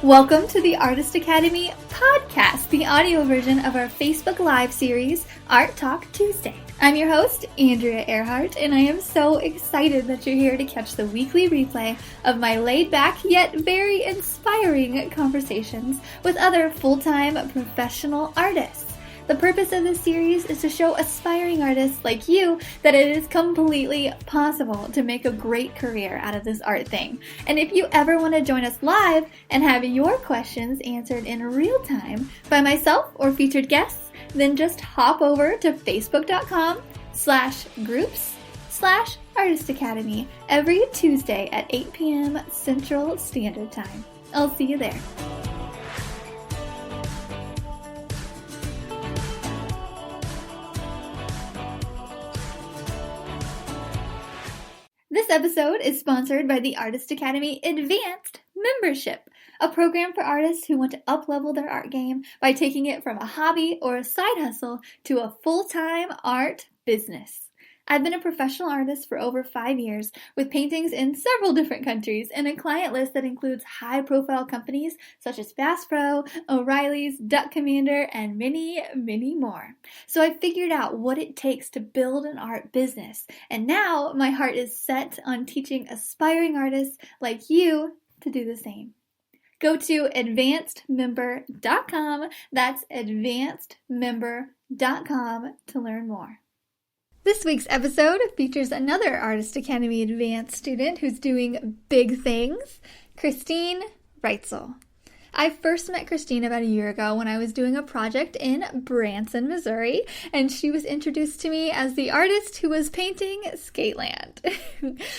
Welcome to the Artist Academy podcast, the audio version of our Facebook Live series, Art Talk Tuesday. I'm your host, Andrea Earhart, and I am so excited that you're here to catch the weekly replay of my laid-back yet very inspiring conversations with other full-time professional artists. The purpose of this series is to show aspiring artists like you that it is completely possible to make a great career out of this art thing. And if you ever want to join us live and have your questions answered in real time by myself or featured guests, then just hop over to facebook.com/groups/Artist Academy every Tuesday at 8 p.m. Central Standard Time. I'll see you there. This episode is sponsored by the Artist Academy Advanced Membership, a program for artists who want to up-level their art game by taking it from a hobby or a side hustle to a full-time art business. I've been a professional artist for over 5 years with paintings in several different countries and a client list that includes high-profile companies such as Bass Pro, O'Reilly's, Duck Commander, and many, many more. So I figured out what it takes to build an art business, and now my heart is set on teaching aspiring artists like you to do the same. Go to advancedmember.com, that's advancedmember.com to learn more. This week's episode features another Artist Academy Advanced student who's doing big things, Christine Riutzel. I first met Christine about a year ago when I was doing a project in Branson, Missouri, and she was introduced to me as the artist who was painting Skateland.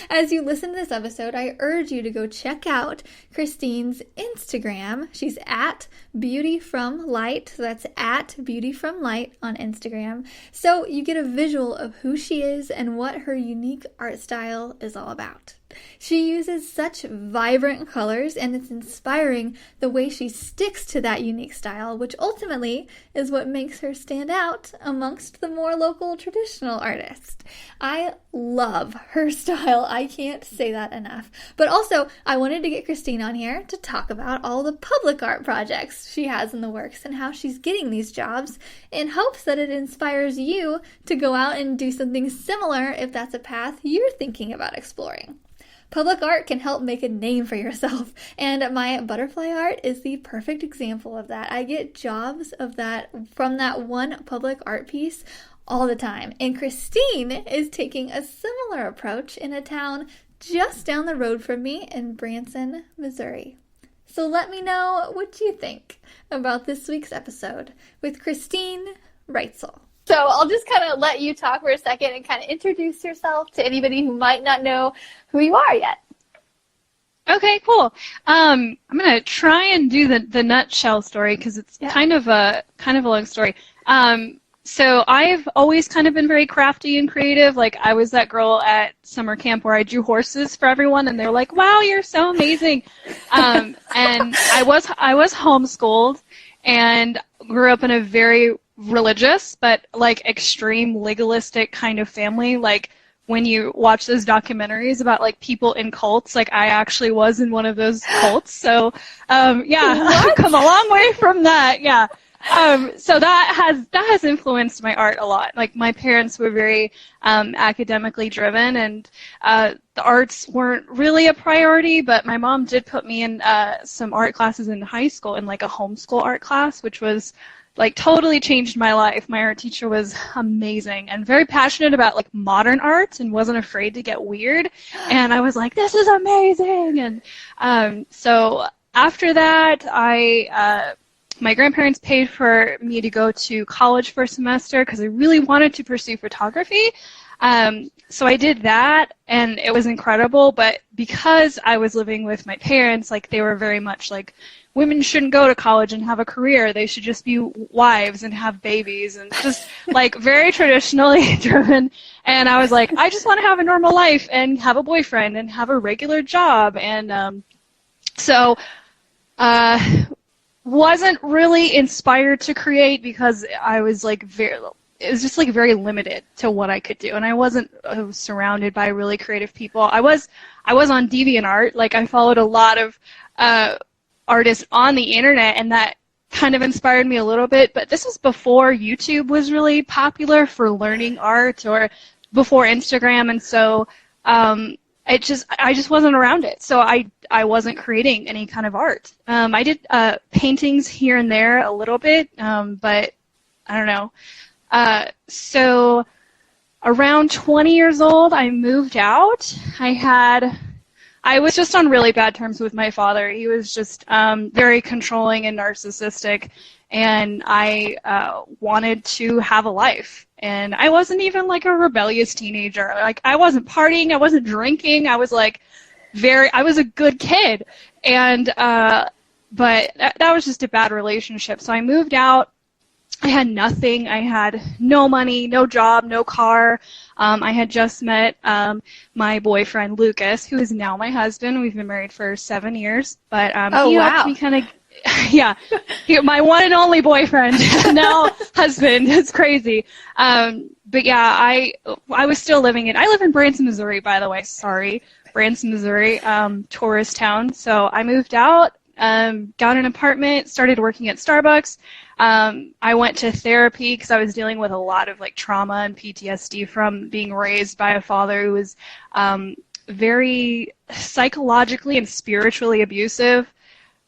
As you listen to this episode, I urge you to go check out Christine's Instagram. She's at Beauty From Light, so that's at Beauty From Light on Instagram, so you get a visual of who she is and what her unique art style is all about. She uses such vibrant colors, and it's inspiring the way she sticks to that unique style, which ultimately is what makes her stand out amongst the more local traditional artists. I love her style. I can't say that enough. But also, I wanted to get Christine on here to talk about all the public art projects she has in the works and how she's getting these jobs in hopes that it inspires you to go out and do something similar if that's a path you're thinking about exploring. Public art can help make a name for yourself, and my butterfly art is the perfect example of that. I get jobs from that one public art piece all the time, and Christine is taking a similar approach in a town just down the road from me in Branson, Missouri. So let me know what you think about this week's episode with Christine Riutzel. So I'll just kind of let you talk for a second and kind of introduce yourself to anybody who might not know who you are yet. Okay, cool. I'm gonna try and do the nutshell story because it's kind of a long story. So I've always kind of been very crafty and creative. Like I was that girl at summer camp where I drew horses for everyone, and they were like, "Wow, you're so amazing." And I was homeschooled and grew up in a very religious but like extreme legalistic kind of family. Like when you watch those documentaries about like people in cults, like I actually was in one of those cults. So I've come a long way from that. Yeah. So that has influenced my art a lot. Like my parents were very academically driven, and the arts weren't really a priority, but my mom did put me in some art classes in high school, in like a homeschool art class, which was like totally changed my life. My art teacher was amazing and very passionate about like modern art and wasn't afraid to get weird. And I was like, this is amazing. And so after that, my grandparents paid for me to go to college for a semester because I really wanted to pursue photography. So I did that, and it was incredible. But because I was living with my parents, like they were very much like, women shouldn't go to college and have a career. They should just be wives and have babies, and just like very traditionally driven. And I was like, I just want to have a normal life and have a boyfriend and have a regular job. And wasn't really inspired to create because I was like it was just like very limited to what I could do, and I wasn't surrounded by really creative people. I was on DeviantArt. Like I followed a lot of artists on the internet, and that kind of inspired me a little bit. But this was before YouTube was really popular for learning art, or before Instagram, and so I just wasn't around it. So I wasn't creating any kind of art. I did paintings here and there a little bit, but I don't know. So around 20 years old, I moved out. I was just on really bad terms with my father. He was just very controlling and narcissistic, and I wanted to have a life. And I wasn't even like a rebellious teenager. Like, I wasn't partying, I wasn't drinking. I was like I was a good kid. And but that was just a bad relationship. So I moved out. I had nothing. I had no money, no job, no car. I had just met my boyfriend, Lucas, who is now my husband. We've been married for 7 years. But he helped me kind of, yeah, my one and only boyfriend, now husband. It's crazy. But yeah, I was still living I live in Branson, Missouri, by the way. Sorry, Branson, Missouri, tourist town. So I moved out, got an apartment, started working at Starbucks. I went to therapy because I was dealing with a lot of like trauma and PTSD from being raised by a father who was very psychologically and spiritually abusive.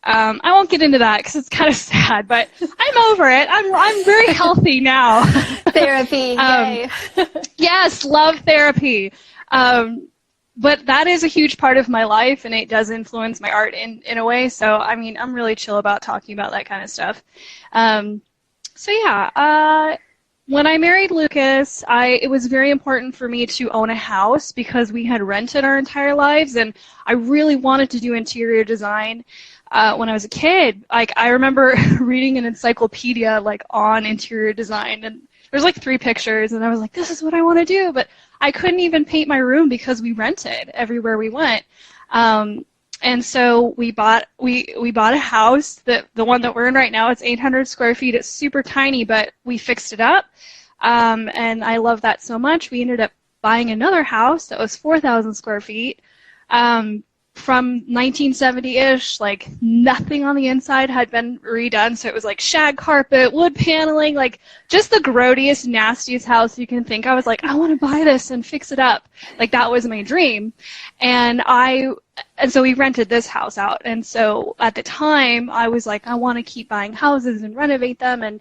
I won't get into that because it's kind of sad, but I'm over it. I'm very healthy now. Therapy, yay. Yes, love therapy. But that is a huge part of my life, and it does influence my art in a way. So, I mean, I'm really chill about talking about that kind of stuff. So yeah, when I married Lucas, it was very important for me to own a house because we had rented our entire lives, and I really wanted to do interior design. When I was a kid, like, I remember reading an encyclopedia like on interior design, and there's like 3 pictures, and I was like, this is what I want to do, but I couldn't even paint my room because we rented everywhere we went. And so we bought a house, the one that we're in right now. It's 800 square feet. It's super tiny, but we fixed it up, and I love that so much. We ended up buying another house that was 4,000 square feet. From 1970-ish, like, nothing on the inside had been redone, so it was like shag carpet, wood paneling, like just the grodiest, nastiest house you can think. I was like, I want to buy this and fix it up. Like, that was my dream. And so we rented this house out. And so at the time, I was like, I want to keep buying houses and renovate them and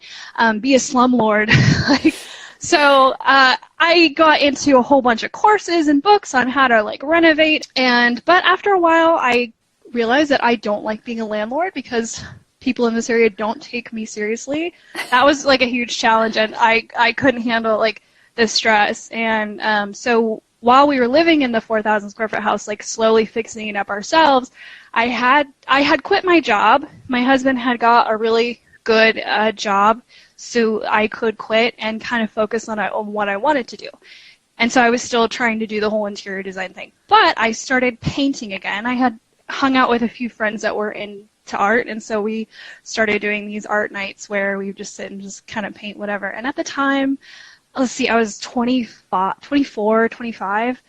be a slumlord. Like, so I got into a whole bunch of courses and books on how to like renovate, but after a while I realized that I don't like being a landlord because people in this area don't take me seriously. That was like a huge challenge, and I couldn't handle like the stress. And so while we were living in the 4,000 square foot house, like slowly fixing it up ourselves, I had quit my job. My husband had got a really good job, so I could quit and kind of focus on what I wanted to do. And so I was still trying to do the whole interior design thing. But I started painting again. I had hung out with a few friends that were into art, and so we started doing these art nights where we would just sit and just kind of paint whatever. And at the time, let's see, I was 24, 25.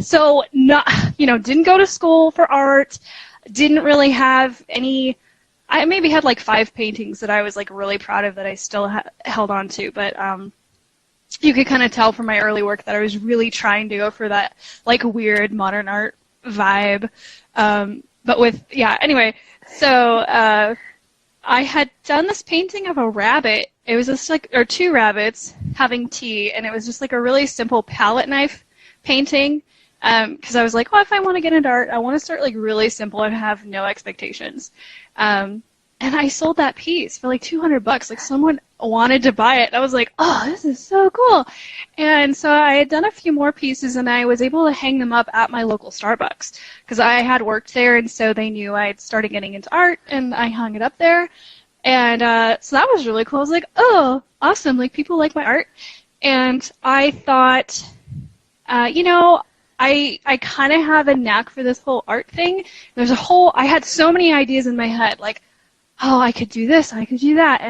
So didn't go to school for art, didn't really have any. I maybe had like 5 paintings that I was like really proud of that I still held on to, but you could kind of tell from my early work that I was really trying to go for that like weird modern art vibe. Anyway, so I had done this painting of a rabbit. It was just like, or 2 rabbits having tea, and it was just like a really simple palette knife painting. Because I was like, if I want to get into art, I want to start like really simple and have no expectations. And I sold that piece for like $200. Like, someone wanted to buy it. I was like, oh, this is so cool. And so I had done a few more pieces, and I was able to hang them up at my local Starbucks because I had worked there, and so they knew I had started getting into art, and I hung it up there. And so that was really cool. I was like, oh, awesome. Like, people like my art. And I thought, I kind of have a knack for this whole art thing. I had so many ideas in my head, like, oh, I could do this, I could do that.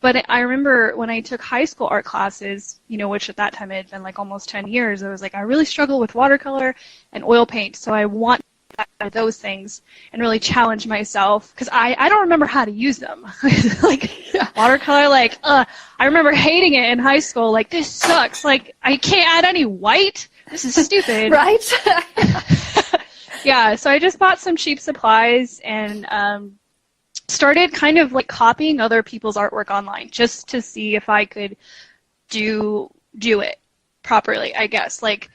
But I remember when I took high school art classes, which at that time it had been like almost 10 years, I was like, I really struggle with watercolor and oil paint, so I want those things and really challenge myself, because I don't remember how to use them. Like, watercolor, like, I remember hating it in high school. Like, this sucks. Like, I can't add any white. This is stupid. Right? Yeah, so I just bought some cheap supplies and started kind of like copying other people's artwork online just to see if I could do it properly, I guess. Like,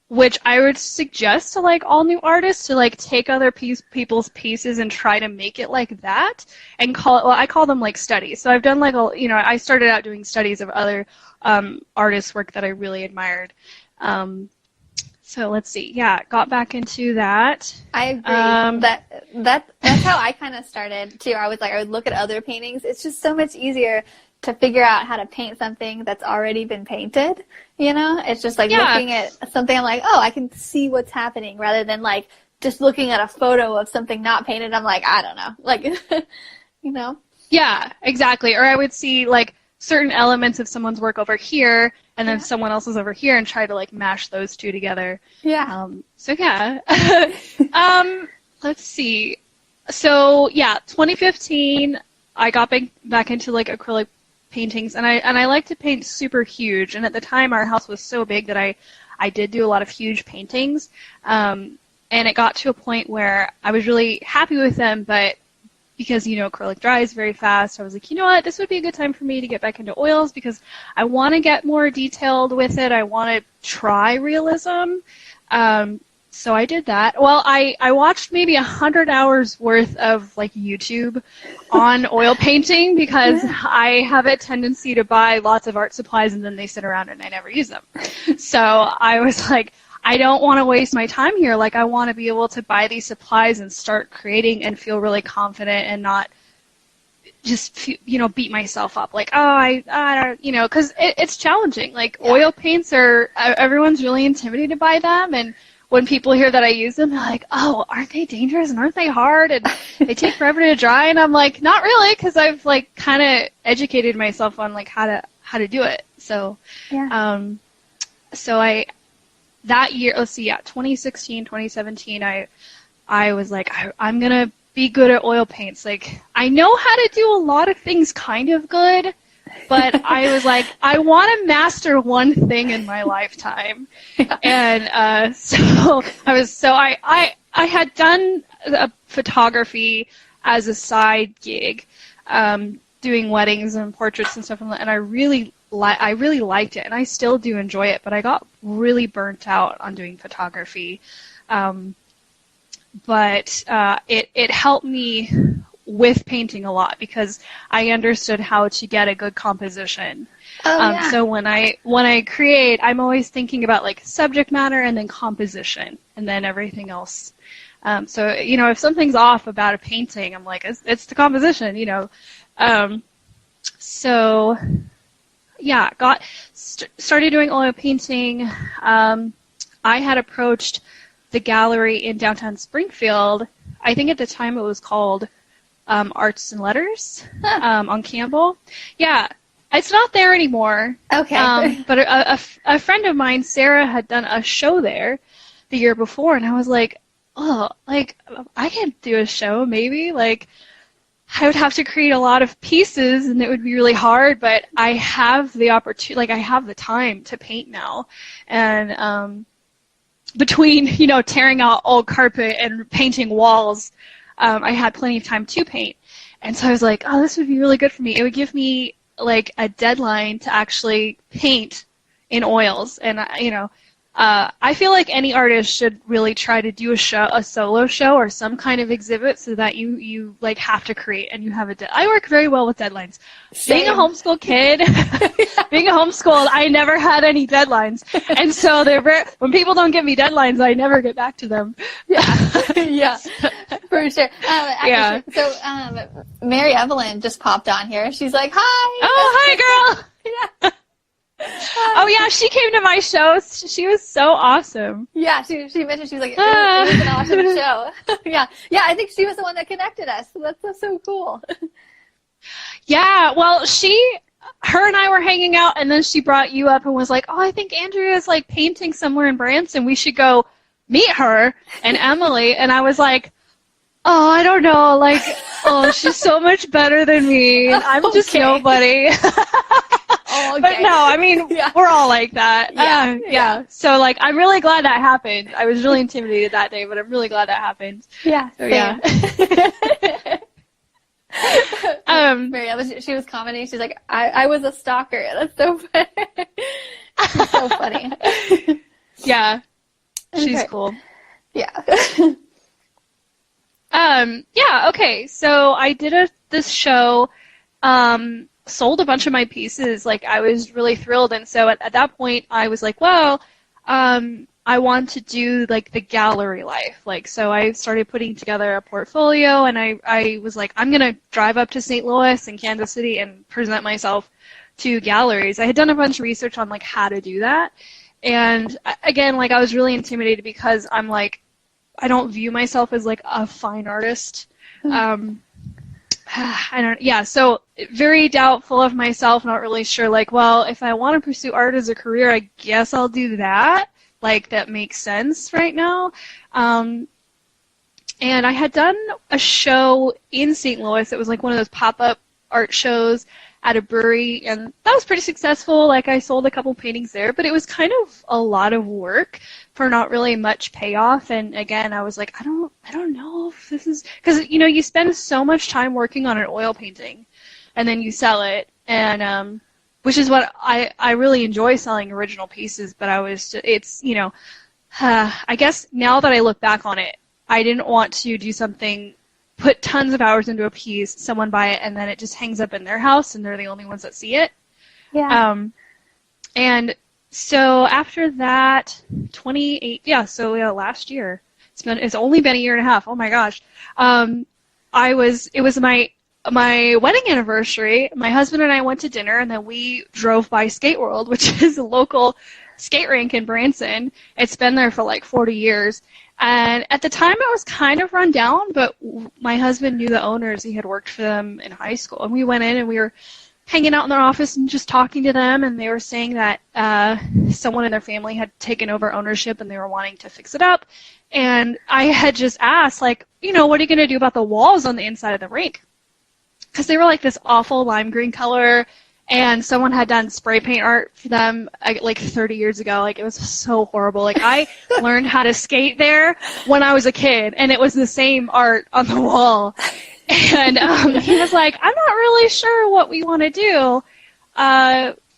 which I would suggest to like all new artists to like take other people's pieces and try to make it like that and call it, well, I call them like studies. So I've done like I started out doing studies of other artists' work that I really admired. So let's see. Yeah, got back into that. I agree. That's how I kind of started too. I would look at other paintings. It's just so much easier to figure out how to paint something that's already been painted. It's just like looking at something. I'm like, oh, I can see what's happening, rather than like just looking at a photo of something not painted. I'm like, I don't know, like, Yeah, exactly. Or I would see like certain elements of someone's work over here, and then someone else's over here, and try to like mash those two together. Yeah. So yeah. Let's see. So yeah, 2015, I got back into like acrylic paintings, and I like to paint super huge. And at the time, our house was so big that I did do a lot of huge paintings. And it got to a point where I was really happy with them, but because, acrylic dries very fast, I was like, you know what, this would be a good time for me to get back into oils, because I want to get more detailed with it. I want to try realism. So I did that. Well, I watched maybe 100 hours worth of like YouTube on oil painting, because I have a tendency to buy lots of art supplies and then they sit around and I never use them. So I was like, I don't want to waste my time here. Like, I want to be able to buy these supplies and start creating and feel really confident and not just, beat myself up. Like, oh, I don't, because it's challenging. Like, oil paints everyone's really intimidated by them. And when people hear that I use them, they're like, oh, aren't they dangerous and aren't they hard? And they take forever to dry. And I'm like, not really, because I've like kind of educated myself on like how to do it. So, that year, let's see, 2016, 2017, I was like, I'm going to be good at oil paints. Like, I know how to do a lot of things kind of good, but I was like, I want to master one thing in my lifetime. And so I had done a photography as a side gig, doing weddings and portraits and stuff, and I really liked it, and I still do enjoy it, but I got really burnt out on doing photography. But it helped me with painting a lot, because I understood how to get a good composition. So when I create, I'm always thinking about like subject matter and then composition and then everything else. So if something's off about a painting, I'm like, it's the composition, So yeah, started doing oil painting. I had approached the gallery in downtown Springfield. I think at the time it was called Arts and Letters on Campbell. Yeah, it's not there anymore. Okay. But a friend of mine, Sarah, had done a show there the year before, and I was like, oh, like, I can do a show maybe. Like, I would have to create a lot of pieces, and it would be really hard, but I have the opportunity, like, I have the time to paint now. And between, tearing out old carpet and painting walls, I had plenty of time to paint. And so I was like, oh, this would be really good for me. It would give me, like, a deadline to actually paint in oils. And, I feel like any artist should really try to do a solo show or some kind of exhibit, so that you like have to create and you have I work very well with deadlines. Same. Being a homeschool kid, being a homeschooled, I never had any deadlines, and so when people don't give me deadlines, I never get back to them. Yeah, for sure. So Mary Evelyn just popped on here. She's like, "Hi." Oh, hi, girl. Yeah. Oh yeah, she came to my show. She was so awesome. Yeah, she mentioned, she was like, it was an awesome show. Yeah, I think she was the one that connected us. So that's so cool. Yeah, well, her and I were hanging out, and then she brought you up and was like, oh, I think Andrea's like painting somewhere in Branson. We should go meet her and Emily, and I was like, oh, I don't know, like, oh, she's so much better than me, and I'm just nobody. Oh, okay. But no, I mean, we're all like that. Yeah. So, like, I'm really glad that happened. I was really intimidated that day, but I'm really glad that happened. Yeah. So, yeah. She was commenting. She's like, I was a stalker. That's so funny. She's so funny. Yeah. She's cool. Yeah. Yeah, okay. So I did this show, sold a bunch of my pieces. Like, I was really thrilled. And so at that point, I was like, well, I want to do, like, the gallery life. Like, so I started putting together a portfolio, and I was like, I'm going to drive up to St. Louis and Kansas City and present myself to galleries. I had done a bunch of research on, like, how to do that. And, again, like, I was really intimidated because I'm like, I don't view myself as, like, a fine artist. So very doubtful of myself, not really sure, like, well, if I want to pursue art as a career, I guess I'll do that. Like, that makes sense right now. And I had done a show in St. Louis. It was, like, one of those pop-up art shows at a brewery, and that was pretty successful. Like, I sold a couple paintings there, but it was kind of a lot of work for not really much payoff. And again, I was like, I don't know if this is, because, you know, you spend so much time working on an oil painting, and then you sell it, and which is what I really enjoy, selling original pieces. But it's, you know, I guess now that I look back on it, I didn't want to do something, put tons of hours into a piece, someone buy it, and then it just hangs up in their house, and they're the only ones that see it. Yeah. And so after that, last year, it's only been a year and a half. Oh my gosh. It was my wedding anniversary. My husband and I went to dinner, and then we drove by Skate World, which is a local skate rink in Branson. It's been there for like 40 years. And at the time, it was kind of run down, but my husband knew the owners. He had worked for them in high school. And we went in, and we were hanging out in their office and just talking to them, and they were saying that someone in their family had taken over ownership, and they were wanting to fix it up. And I had just asked, like, you know, what are you going to do about the walls on the inside of the rink? Because they were like this awful lime green color, and someone had done spray paint art for them like 30 years ago. Like, it was so horrible. Like, I learned how to skate there when I was a kid, and it was the same art on the wall. And he was like, I'm not really sure what we want to do.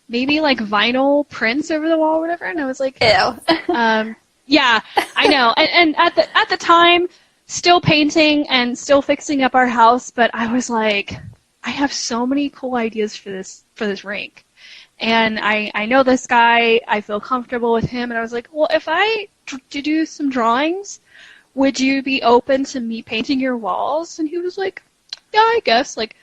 Maybe like vinyl prints over the wall or whatever. And I was like, ew. Yeah, I know. And at the time, still painting and still fixing up our house, but I was like, I have so many cool ideas for this rink. And I know this guy, I feel comfortable with him, and I was like, well, if I do some drawings, would you be open to me painting your walls? And he was like, yeah, I guess. Like,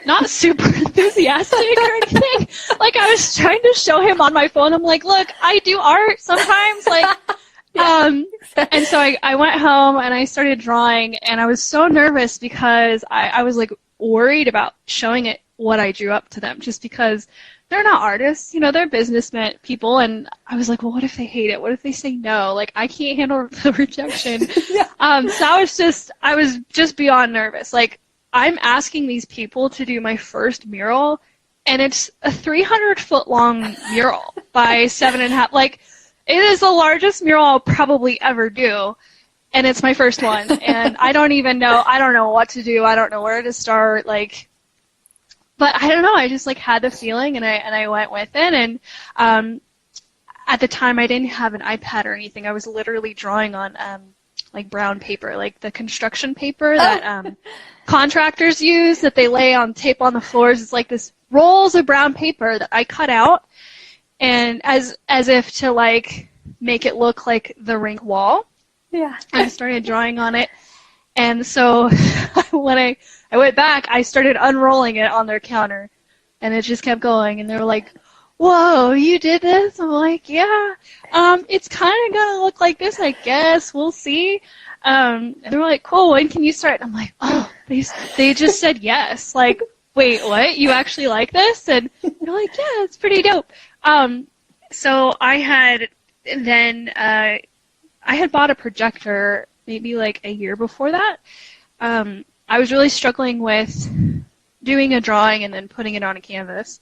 not super enthusiastic or anything. Like, I was trying to show him on my phone. I'm like, look, I do art sometimes. Like, and so I went home and I started drawing, and I was so nervous because I was like worried about showing it what I drew up to them, just because they're not artists, you know, they're businessmen people, and I was like, well, what if they hate it? What if they say no? Like, I can't handle the rejection. So I was just beyond nervous. Like, I'm asking these people to do my first mural, and it's a 300-foot long mural by 7.5. Like, it is the largest mural I'll probably ever do, and it's my first one. And I don't know what to do. I don't know where to start. Like, but I don't know. I just like had the feeling, and I went with it. And at the time, I didn't have an iPad or anything. I was literally drawing on like brown paper, like the construction paper that contractors use, that they lay on tape on the floors. It's like this rolls of brown paper that I cut out, and as if to like make it look like the rink wall. Yeah. I started drawing on it, and so when I went back, I started unrolling it on their counter, and it just kept going, and they were like, whoa, you did this? I'm like, yeah, it's kind of going to look like this, I guess. We'll see. And they were like, cool, when can you start? I'm like, oh, they just said yes. Like, wait, what? You actually like this? And they're like, yeah, it's pretty dope. So I had then, I had bought a projector maybe like a year before that. I was really struggling with doing a drawing and then putting it on a canvas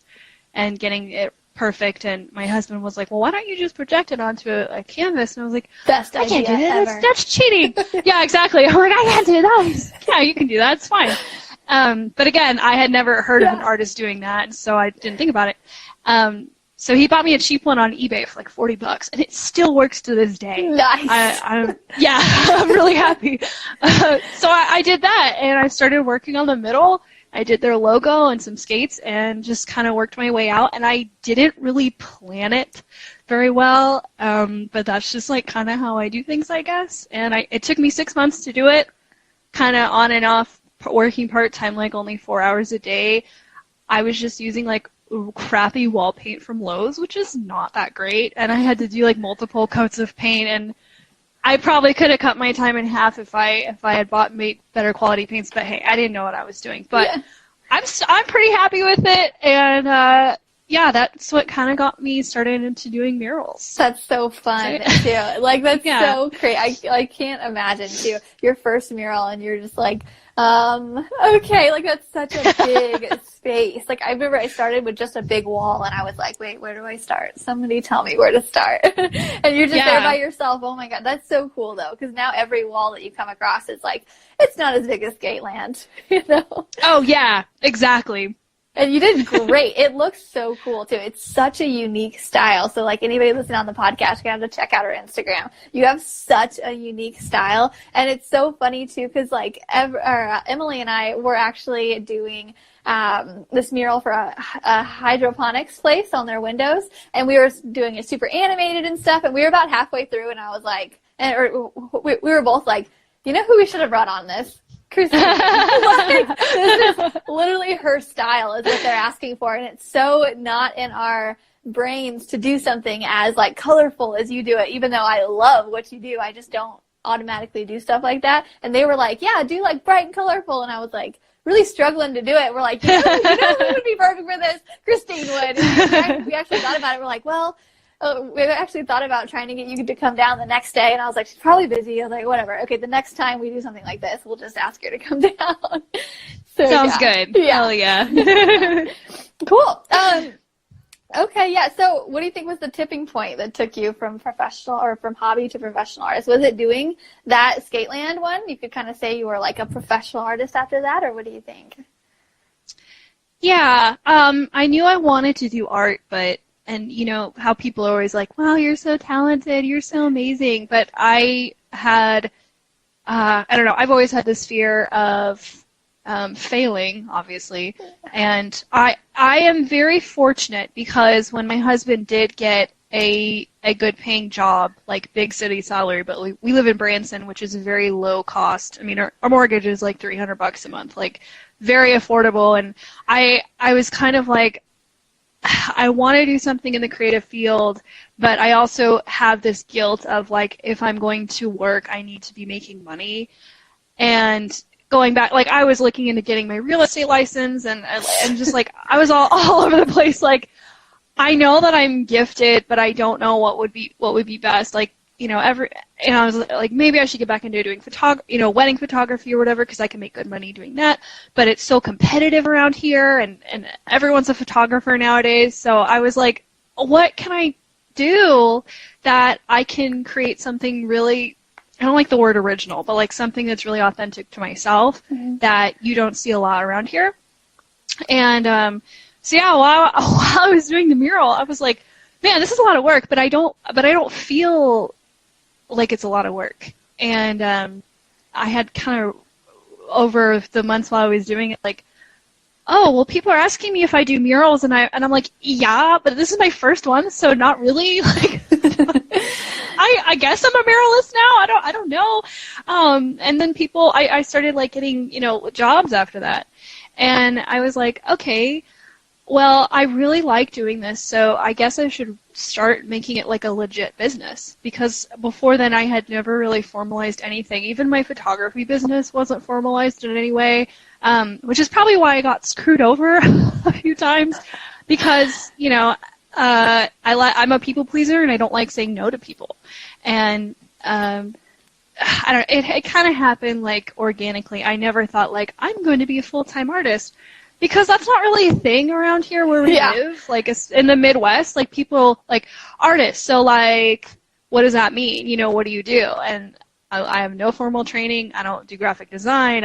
and getting it perfect. And my husband was like, well, why don't you just project it onto a canvas? And I was like, Best I can't do idea that. ever. That's cheating. Yeah, exactly. I'm like, I can't do that. Yeah, you can do that. It's fine. But again, I had never heard of an artist doing that, so I didn't think about it. So he bought me a cheap one on eBay for like $40, and it still works to this day. Nice. I'm really happy. So I did that, and I started working on the middle. I did their logo and some skates, and just kind of worked my way out. And I didn't really plan it very well, but that's just like kind of how I do things, I guess. And it took me 6 months to do it, kind of on and off, working part-time, like only 4 hours a day. I was just using like crappy wall paint from Lowe's, which is not that great, and I had to do like multiple coats of paint, and I probably could have cut my time in half if I had made better quality paints, but hey, I didn't know what I was doing. But yeah. I'm pretty happy with it, and that's what kind of got me started into doing murals. That's so fun too. Like that's so great. I can't imagine too. Your first mural, and you're just like, okay, like that's such a big space. Like I remember I started with just a big wall, and I was like, wait, where do I start? Somebody tell me where to start. And you're just there by yourself. Oh my God, that's so cool though, because now every wall that you come across is like, it's not as big as Skateland, you know? Oh yeah, exactly. And you did great. It looks so cool, too. It's such a unique style. So, like, anybody listening on the podcast, you have to check out our Instagram. You have such a unique style. And it's so funny, too, because, like, Emily and I were actually doing this mural for a hydroponics place on their windows. And we were doing it super animated and stuff. And we were about halfway through, and I was like, we were both like, you know who we should have brought on this? Christine. Like, this is literally her style is what they're asking for, and it's so not in our brains to do something as like colorful as you do it, even though I love what you do. I just don't automatically do stuff like that. And they were like, yeah, do like bright and colorful, and I was like really struggling to do it. We're like, you know who would be perfect for this? Christine would. And we actually thought about it. We're like, well, we actually thought about trying to get you to come down the next day, and I was like, she's probably busy. I was like, whatever. Okay, the next time we do something like this, we'll just ask her to come down. So, sounds good. Yeah. Hell yeah. Cool. Okay, yeah. So what do you think was the tipping point that took you from professional or from hobby to professional artist? Was it doing that Skateland one? You could kind of say you were like a professional artist after that, or what do you think? Yeah. I knew I wanted to do art, and you know how people are always like, wow, you're so talented, you're so amazing. But I had, I don't know, I've always had this fear of failing, obviously. And I am very fortunate because when my husband did get a good paying job, like big city salary, but we live in Branson, which is a very low cost. I mean, our mortgage is like $300 a month, like very affordable. And I was kind of like, I want to do something in the creative field, but I also have this guilt of like, if I'm going to work, I need to be making money. And going back, like I was looking into getting my real estate license and just like, I was all over the place. Like, I know that I'm gifted, but I don't know what would be best. Like, you know, I was like, maybe I should get back into doing wedding photography or whatever, because I can make good money doing that. But it's so competitive around here, and everyone's a photographer nowadays. So I was like, what can I do that I can create something really, I don't like the word original, but like something that's really authentic to myself that you don't see a lot around here. And so yeah, while I was doing the mural, I was like, man, this is a lot of work, but I don't feel like it's a lot of work. And I had kind of, over the months while I was doing it, like, oh, well, people are asking me if I do murals, and I'm like, yeah, but this is my first one, so not really. Like, I guess I'm a muralist now. I don't know. And then I started like getting, jobs after that, and I was like, okay, well, I really like doing this, so I guess I should start making it like a legit business, because before then I had never really formalized anything. Even my photography business wasn't formalized in any way, which is probably why I got screwed over a few times, because, I'm a people pleaser and I don't like saying no to people. And I don't know, it kind of happened like organically. I never thought like I'm going to be a full-time artist, because that's not really a thing around here where we live. Like in the Midwest, like people like artists. So like, what does that mean? You know, what do you do? And I have no formal training. I don't do graphic design.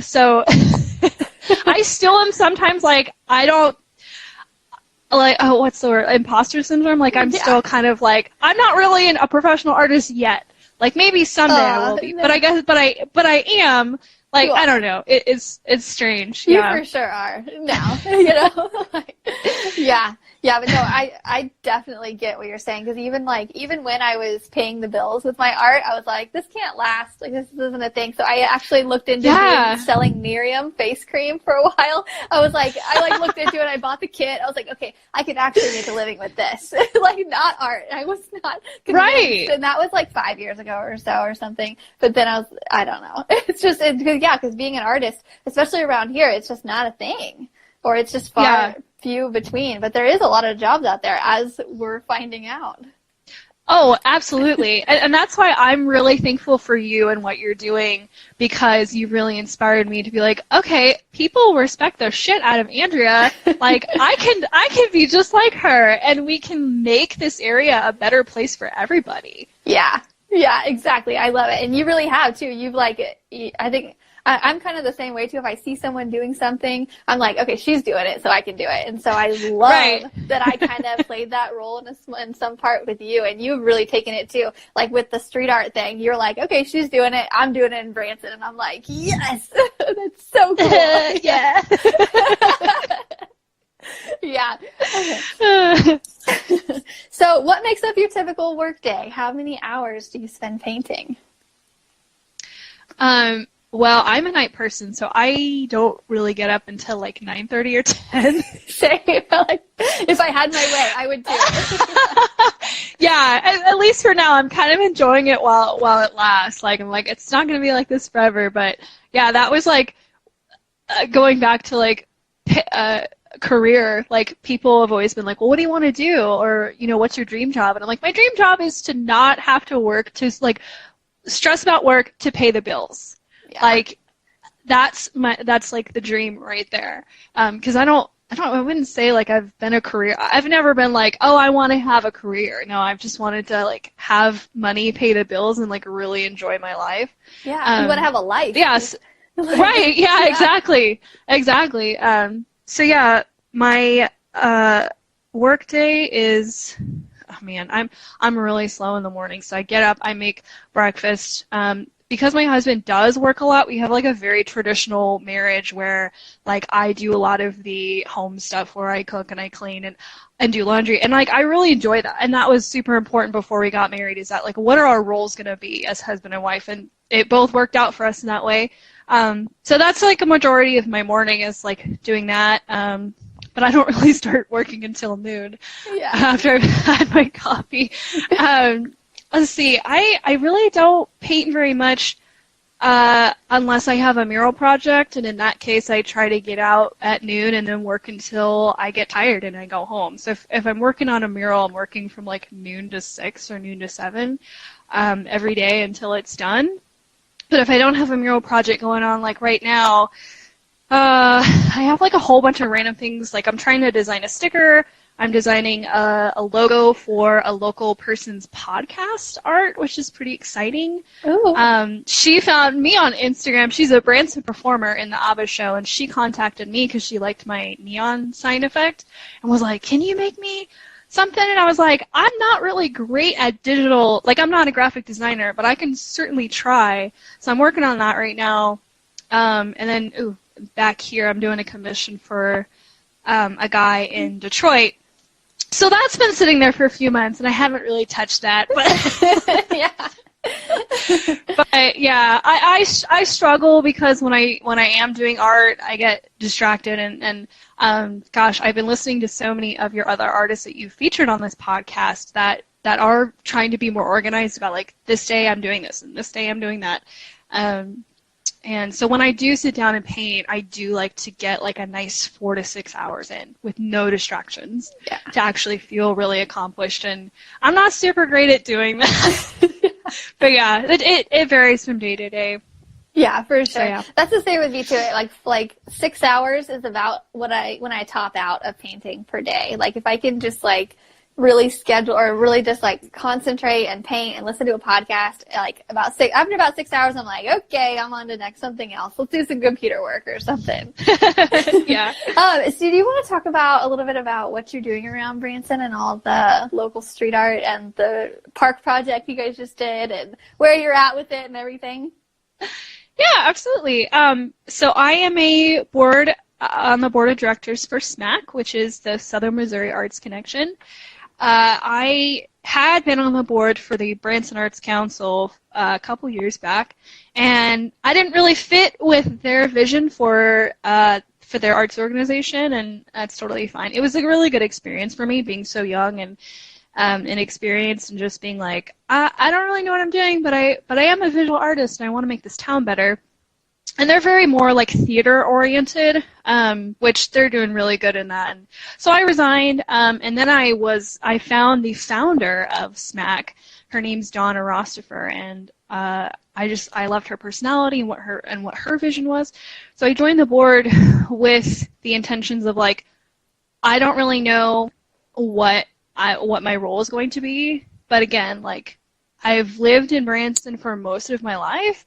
So I still am sometimes like, I don't, like, oh, what's the word? Imposter syndrome? Like, I'm still kind of like, I'm not really a professional artist yet. Like, maybe someday I will be. No. But I am. Like, I don't know. It's strange. You for sure are now, you know? Yeah, but no, I definitely get what you're saying, because even when I was paying the bills with my art, I was like, this can't last. Like, this isn't a thing. So I actually looked into selling Miriam face cream for a while. I looked into it. I bought the kit. I was like, okay, I could actually make a living with this. Like, not art. I was not convinced. Right. And that was like 5 years ago or so or something. But then I don't know. It's just, because being an artist, especially around here, it's just not a thing. Or it's just few between, but there is a lot of jobs out there, as we're finding out. Oh, absolutely. And that's why I'm really thankful for you and what you're doing, because you really inspired me to be like, okay, people respect the shit out of Andrea. Like, I can be just like her, and we can make this area a better place for everybody. Yeah, exactly. I love it. And you really have, too. You've I think I'm kind of the same way, too. If I see someone doing something, I'm like, okay, she's doing it, so I can do it. And so I love that I kind of played that role in some part with you, and you've really taken it, too. Like, with the street art thing, you're like, okay, she's doing it, I'm doing it in Branson. And I'm like, yes, that's so cool. Yeah. Yeah. So what makes up your typical work day? How many hours do you spend painting? Well, I'm a night person, so I don't really get up until like 9:30 or 10. Same. Like, if I had my way, I would too. Yeah, at least for now, I'm kind of enjoying it while it lasts. Like, I'm like, it's not going to be like this forever. But yeah, that was like going back to like career. Like, people have always been like, well, what do you want to do? Or, you know, what's your dream job? And I'm like, my dream job is to not have to work, to like stress about work to pay the bills. Yeah. Like, that's like the dream right there. 'Cause I wouldn't say like I've been a career. I've never been like, oh, I want to have a career. No, I've just wanted to like have money, pay the bills, and like really enjoy my life. Yeah, you want to have a life. Yes. Right. Yeah, exactly. So yeah, my work day is, oh man, I'm really slow in the morning. So I get up, I make breakfast. Because my husband does work a lot, we have like a very traditional marriage where like I do a lot of the home stuff, where I cook and I clean and do laundry. And like I really enjoy that. And that was super important before we got married, is that like, what are our roles going to be as husband and wife? And it both worked out for us in that way. So that's like a majority of my morning is like doing that. But I don't really start working until noon after I've had my coffee. Let's see, I really don't paint very much unless I have a mural project, and in that case I try to get out at noon and then work until I get tired and I go home. So if I'm working on a mural, I'm working from like noon to 6 or noon to 7 every day until it's done. But if I don't have a mural project going on, like right now, I have like a whole bunch of random things. Like, I'm trying to design a sticker. I'm designing a logo for a local person's podcast art, which is pretty exciting. Ooh. She found me on Instagram. She's a Branson performer in the ABBA show, and she contacted me because she liked my neon sign effect and was like, can you make me something? And I was like, I'm not really great at digital. Like, I'm not a graphic designer, but I can certainly try. So I'm working on that right now. And then, back here, I'm doing a commission for a guy in Detroit. So that's been sitting there for a few months, and I haven't really touched that. But yeah. But yeah, I struggle because when I am doing art, I get distracted, and gosh, I've been listening to so many of your other artists that you've featured on this podcast that are trying to be more organized about, like, this day I'm doing this and this day I'm doing that. And so when I do sit down and paint, I do like to get like a nice 4 to 6 hours in with no distractions to actually feel really accomplished. And I'm not super great at doing that. But yeah, it varies from day to day. Yeah, for sure. So, yeah. That's the same with me too. Like 6 hours is about when I top out of painting per day. Like if I can just like really schedule or really just like concentrate and paint and listen to a podcast, like after about 6 hours, I'm like, okay, I'm on to something else. Let's do some computer work or something. Yeah. So do you want to talk about a little bit about what you're doing around Branson and all the local street art and the park project you guys just did and where you're at with it and everything? Yeah, absolutely. So I am on the board of directors for SMAC, which is the Southern Missouri Arts Connection. I had been on the board for the Branson Arts Council a couple years back, and I didn't really fit with their vision for their arts organization, and that's totally fine. It was a really good experience for me, being so young and inexperienced, and just being like, I don't really know what I'm doing, but I am a visual artist, and I want to make this town better. And they're very more like theater oriented, which they're doing really good in that. And so I resigned, and then I found the founder of SMAC. Her name's Donna Rostifer, and I loved her personality and what her vision was. So I joined the board with the intentions of like, I don't really know what my role is going to be, but again, like I've lived in Branson for most of my life,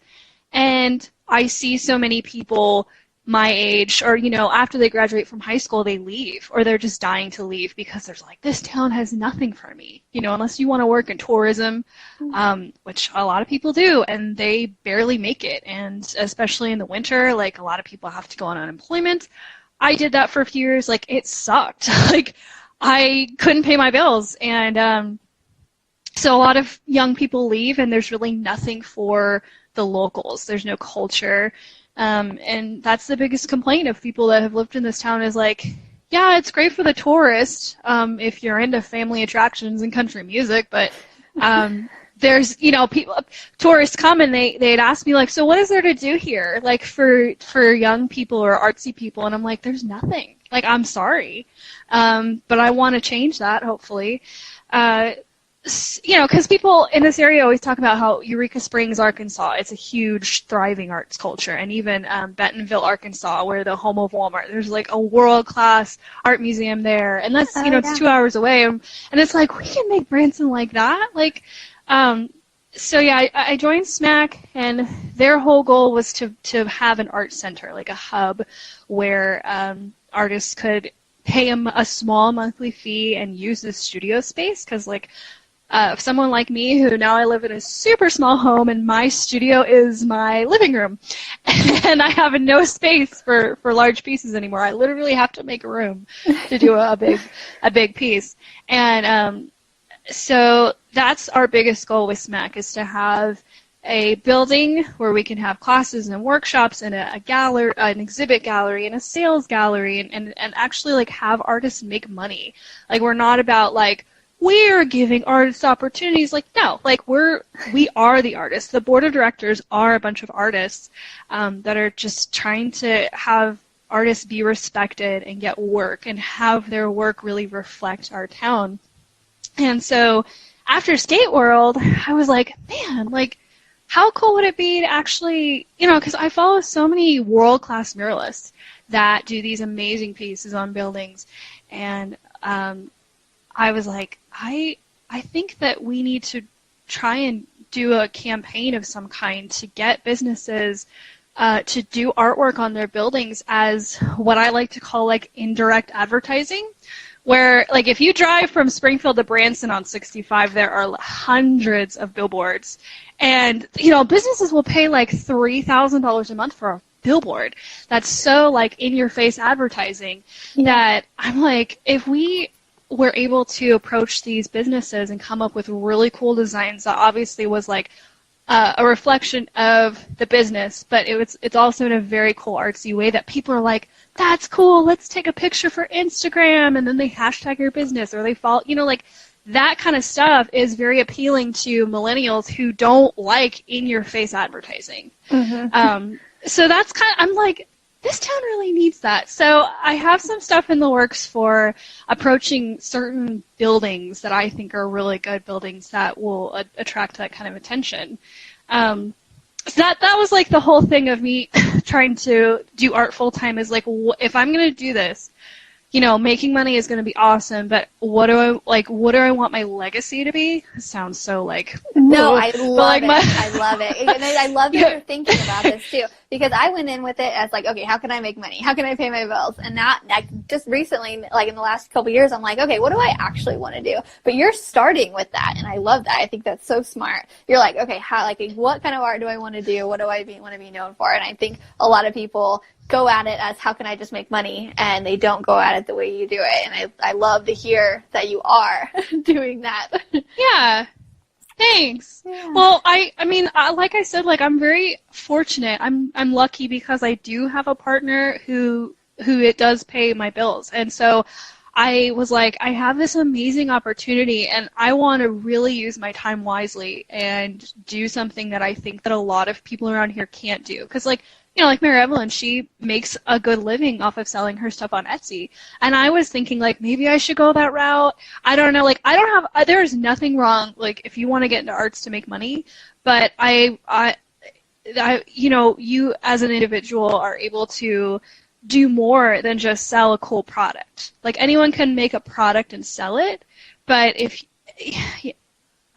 and I see so many people my age, or, after they graduate from high school, they leave, or they're just dying to leave because there's like, this town has nothing for me, unless you want to work in tourism, which a lot of people do, and they barely make it. And especially in the winter, like a lot of people have to go on unemployment. I did that for a few years. Like it sucked. Like I couldn't pay my bills. And so a lot of young people leave, and there's really nothing for the locals. There's no culture. And that's the biggest complaint of people that have lived in this town is like, yeah, it's great for the tourist if you're into family attractions and country music, but there's, tourists come and they'd ask me like, so what is there to do here? Like for young people or artsy people. And I'm like, there's nothing. Like, I'm sorry. But I want to change that, hopefully. Because people in this area always talk about how Eureka Springs, Arkansas, it's a huge, thriving arts culture. And even Bentonville, Arkansas, where the home of Walmart, there's like a world-class art museum there. And that's, it's 2 hours away. And it's like, we can make Branson like that. Like, so yeah, I joined SMAC, and their whole goal was to have an art center, like a hub where artists could pay them a small monthly fee and use the studio space. Because like, someone like me, who now I live in a super small home, and my studio is my living room, and I have no space for large pieces anymore. I literally have to make a room to do a big piece. And so that's our biggest goal with SMAC, is to have a building where we can have classes and workshops and a gallery, an exhibit gallery and a sales gallery, and actually like have artists make money. Like, we're not about like, we are giving artists opportunities. Like, no, like we are the artists. The board of directors are a bunch of artists that are just trying to have artists be respected and get work and have their work really reflect our town. And so after Skate World, I was like, man, like, how cool would it be to actually, because I follow so many world-class muralists that do these amazing pieces on buildings. And I was like, I think that we need to try and do a campaign of some kind to get businesses to do artwork on their buildings as what I like to call like indirect advertising, where like if you drive from Springfield to Branson on 65, there are hundreds of billboards, and businesses will pay like $3,000 a month for a billboard. That's so like in your face advertising that I'm like, if we were able to approach these businesses and come up with really cool designs that obviously was like a reflection of the business, but it's also in a very cool artsy way that people are like, that's cool, let's take a picture for Instagram, and then they hashtag your business, or they follow, like that kind of stuff is very appealing to millennials who don't like in-your-face advertising. Mm-hmm. so that's I'm like, this town really needs that. So I have some stuff in the works for approaching certain buildings that I think are really good buildings that will attract that kind of attention. So that was like the whole thing of me trying to do art full time is like, if I'm going to do this, making money is going to be awesome, but what do I want my legacy to be? It sounds so like, no, I love it. I love it. And I love that you're thinking about this too, because I went in with it as like, okay, how can I make money? How can I pay my bills? And not like just recently, like in the last couple of years, I'm like, okay, what do I actually want to do? But you're starting with that, and I love that. I think that's so smart. You're like, okay, what kind of art do I want to do? What do I want to be known for? And I think a lot of people go at it as how can I just make money, and they don't go at it the way you do it. And I love to hear that you are doing that. Yeah. Thanks. Yeah. Well, I mean, like I said, like I'm very fortunate. I'm lucky because I do have a partner who it does pay my bills. And so I was like, I have this amazing opportunity and I want to really use my time wisely and do something that I think that a lot of people around here can't do. Because like Mary Evelyn, she makes a good living off of selling her stuff on Etsy. And I was thinking, like, maybe I should go that route. I don't know. Like, there's nothing wrong, like, if you want to get into arts to make money. But you as an individual are able to do more than just sell a cool product. Like, anyone can make a product and sell it. But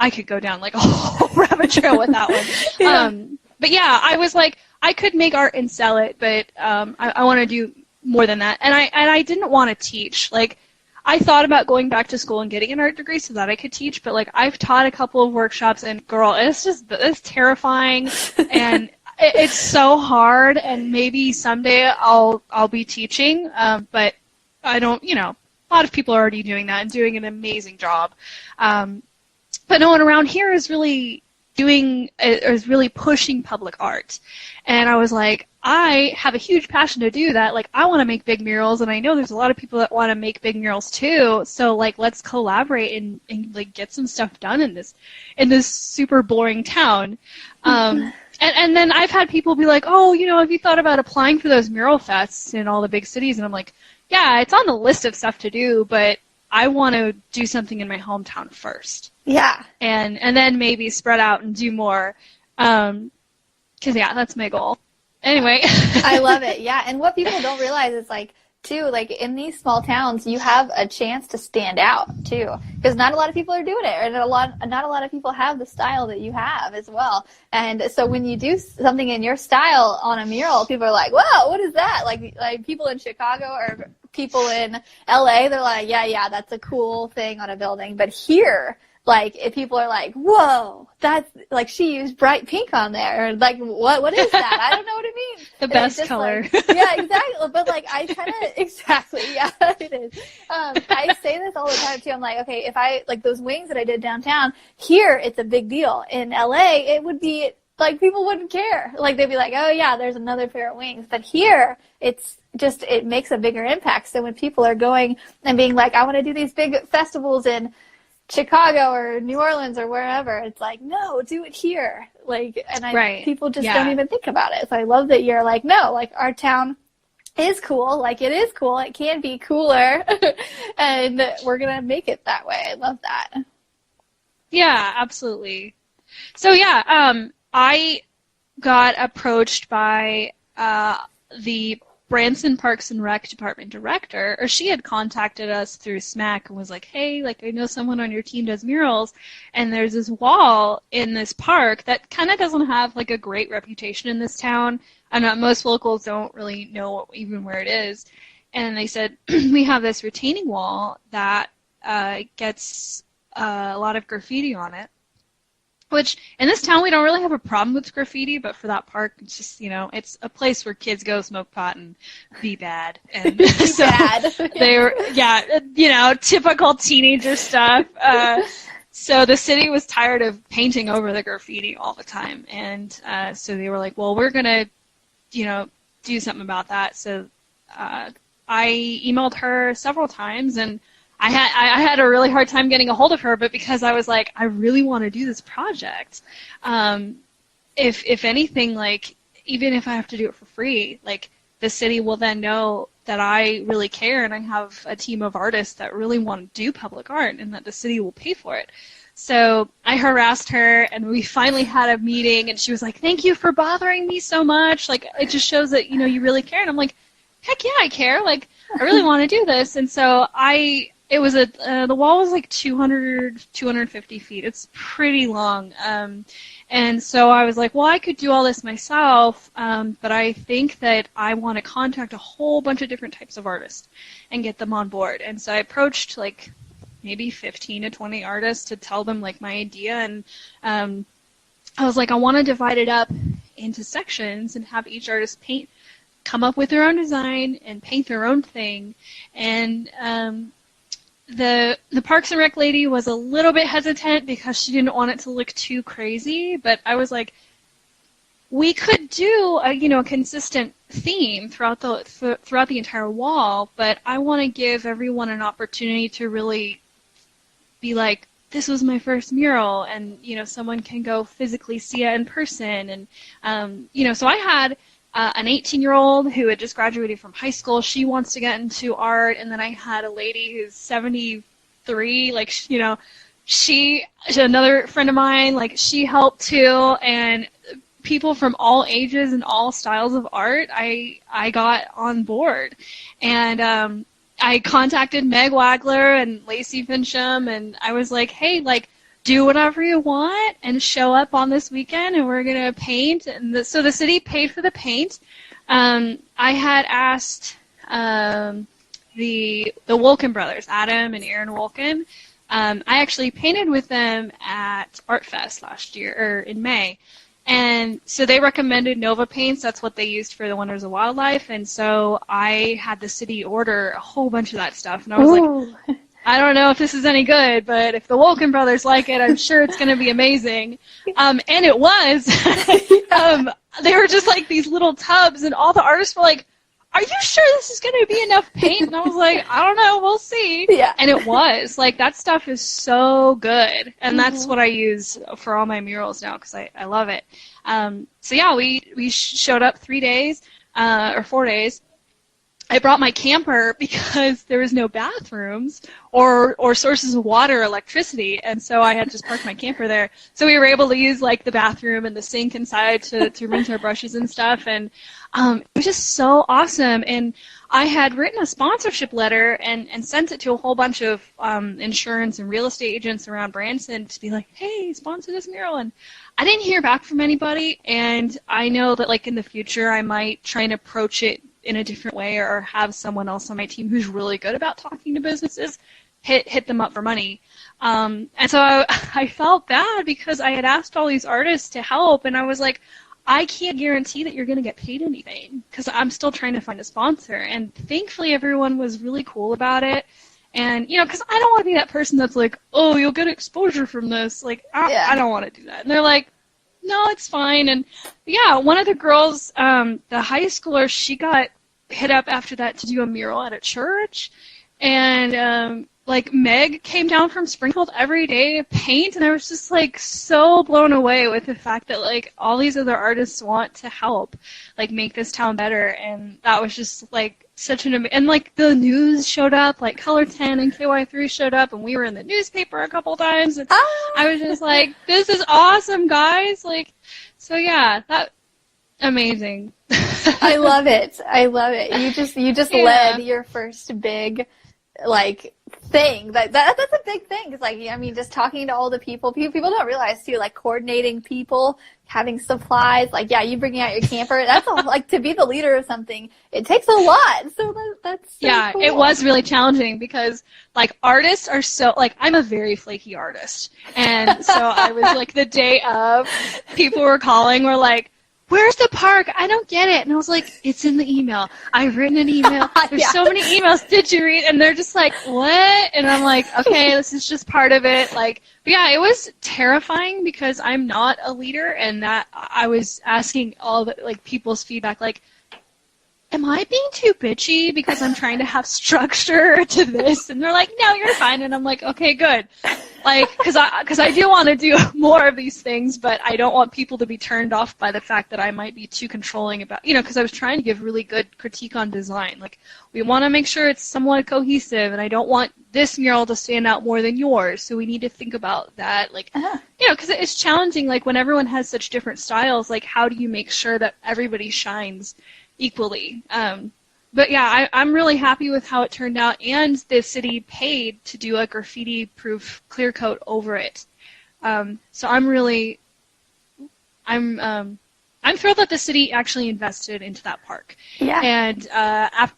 I could go down, like, a whole rabbit trail with that one. Yeah. But yeah, I was like, I could make art and sell it, but I want to do more than that. And I didn't want to teach. Like, I thought about going back to school and getting an art degree so that I could teach, but like I've taught a couple of workshops, and girl, it's terrifying, and it's so hard. And maybe someday I'll be teaching, but I don't. A lot of people are already doing that and doing an amazing job. But no one around here is really pushing public art. And I was like, I have a huge passion to do that. Like, I want to make big murals, and I know there's a lot of people that want to make big murals too. So like, let's collaborate and like get some stuff done in this super boring town. And then I've had people be like, oh, have you thought about applying for those mural fests in all the big cities? And I'm like, yeah, it's on the list of stuff to do, but I want to do something in my hometown first. Yeah. And then maybe spread out and do more. 'Cause yeah, that's my goal. Anyway. I love it. Yeah. And what people don't realize is like, too, like in these small towns, you have a chance to stand out too, because not a lot of people are doing it, and not a lot of people have the style that you have as well. And so when you do something in your style on a mural, people are like, "Whoa, what is that?" Like people in Chicago or people in LA, they're like, "Yeah, that's a cool thing on a building." But here, like, if people are like, whoa, that's, like, she used bright pink on there. Or, like, what is that? I don't know what it means. The best color. Like, yeah, exactly. But, like, I kind of, exactly, yeah, it is. I say this all the time, too. I'm like, okay, if I, like, those wings that I did downtown, here, it's a big deal. In LA, it would be, like, people wouldn't care. Like, they'd be like, oh, yeah, there's another pair of wings. But here, it's just, it makes a bigger impact. So when people are going and being like, I want to do these big festivals in Chicago or New Orleans or wherever, it's like, no, do it here. Like, and people just don't even think about it. So I love that you're like, no, like, our town is cool. Like, it is cool. It can be cooler. And we're going to make it that way. I love that. Yeah, absolutely. So yeah, I got approached by the Branson Parks and Rec Department director, or she had contacted us through SMAC and was like, hey, like, I know someone on your team does murals, and there's this wall in this park that kind of doesn't have, like, a great reputation in this town. And most locals don't really know even where it is. And they said, we have this retaining wall that gets a lot of graffiti on it. Which, in this town, we don't really have a problem with graffiti, but for that park, it's just, it's a place where kids go smoke pot and be bad. And be bad. They were, typical teenager stuff. So the city was tired of painting over the graffiti all the time. And so they were like, well, we're going to, do something about that. So I emailed her several times, and I had a really hard time getting a hold of her, but because I was like, I really want to do this project. If anything, like, even if I have to do it for free, like the city will then know that I really care and I have a team of artists that really want to do public art and that the city will pay for it. So I harassed her, and we finally had a meeting, and she was like, "Thank you for bothering me so much. Like, it just shows that, you know, you really care." And I'm like, "Heck yeah, I care. Like, I really want to do this." And so the wall was like 250 feet. It's pretty long. And so I was like, well, I could do all this myself, but I think that I want to contact a whole bunch of different types of artists and get them on board. And so I approached like maybe 15 to 20 artists to tell them like my idea. And I was like, I want to divide it up into sections and have each artist come up with their own design and paint their own thing. And the Parks and Rec lady was a little bit hesitant because she didn't want it to look too crazy, but I was like, we could do a consistent theme throughout the entire wall, but I want to give everyone an opportunity to really be like, this was my first mural, and someone can go physically see it in person. And so I had an 18-year-old who had just graduated from high school. She wants to get into art. And then I had a lady who's 73, another friend of mine, like, she helped too. And people from all ages and all styles of art, I got on board. And I contacted Meg Wagler and Lacey Fincham, and I was like, hey, like, do whatever you want and show up on this weekend, and we're going to paint. And so the city paid for the paint. I had asked the Wolkin brothers, Adam and Aaron Wolkin. I actually painted with them at Art Fest last year, or in May. And so they recommended Nova paints. That's what they used for the Wonders of Wildlife. And so I had the city order a whole bunch of that stuff. And I was like, I don't know if this is any good, but if the Wolkin brothers like it, I'm sure it's going to be amazing. And it was. They were just like these little tubs, and all the artists were like, are you sure this is going to be enough paint? And I was like, I don't know, we'll see. Yeah. And it was. Like, that stuff is so good. And that's what I use for all my murals now, because I love it. So yeah, we showed up 3 days, or 4 days. I brought my camper because there was no bathrooms or sources of water or electricity, and so I had just parked my camper there. So we were able to use like the bathroom and the sink inside to rinse our brushes and stuff, and it was just so awesome. And I had written a sponsorship letter and sent it to a whole bunch of insurance and real estate agents around Branson to be like, hey, sponsor this mural. And I didn't hear back from anybody, and I know that like in the future I might try and approach it in a different way, or have someone else on my team who's really good about talking to businesses hit them up for money. And so I felt bad because I had asked all these artists to help, and I was like, I can't guarantee that you're going to get paid anything because I'm still trying to find a sponsor. And thankfully everyone was really cool about it. And, because I don't want to be that person that's like, oh, you'll get exposure from this. Like, I don't want to do that. And they're like, no, it's fine. And yeah, one of the girls, the high schooler, she got hit up after that to do a mural at a church. And like Meg came down from Springfield every day to paint, and I was just like so blown away with the fact that like all these other artists want to help like make this town better. And that was just like such an and like the news showed up, like Color 10 and KY3 showed up, and we were in the newspaper a couple times, and I was just like, this is awesome, guys. Like, so yeah, that amazing. I love it. You just led your first big like thing. That's a big thing. It's like, I mean, just talking to all the people don't realize too, like coordinating people, having supplies, like, yeah, you bringing out your camper, that's like to be the leader of something, it takes a lot. So that's so yeah, cool. It was really challenging because like artists are so, like, I'm a very flaky artist. And so I was like the day of, people were calling, were like, where's the park? I don't get it. And I was like, it's in the email. I've written an email. There's so many emails. Did you read? And they're just like, what? And I'm like, okay, this is just part of it. Like, but yeah, it was terrifying because I'm not a leader, and that I was asking all the like people's feedback, like, am I being too bitchy because I'm trying to have structure to this? And they're like, no, you're fine. And I'm like, okay, good. Like, because I do want to do more of these things, but I don't want people to be turned off by the fact that I might be too controlling about, because I was trying to give really good critique on design. Like, we want to make sure it's somewhat cohesive, and I don't want this mural to stand out more than yours, so we need to think about that. Like, because it's challenging, like, when everyone has such different styles, like, how do you make sure that everybody shines equally? But yeah, I'm really happy with how it turned out, and the city paid to do a graffiti-proof clear coat over it. So I'm thrilled that the city actually invested into that park. Yeah. And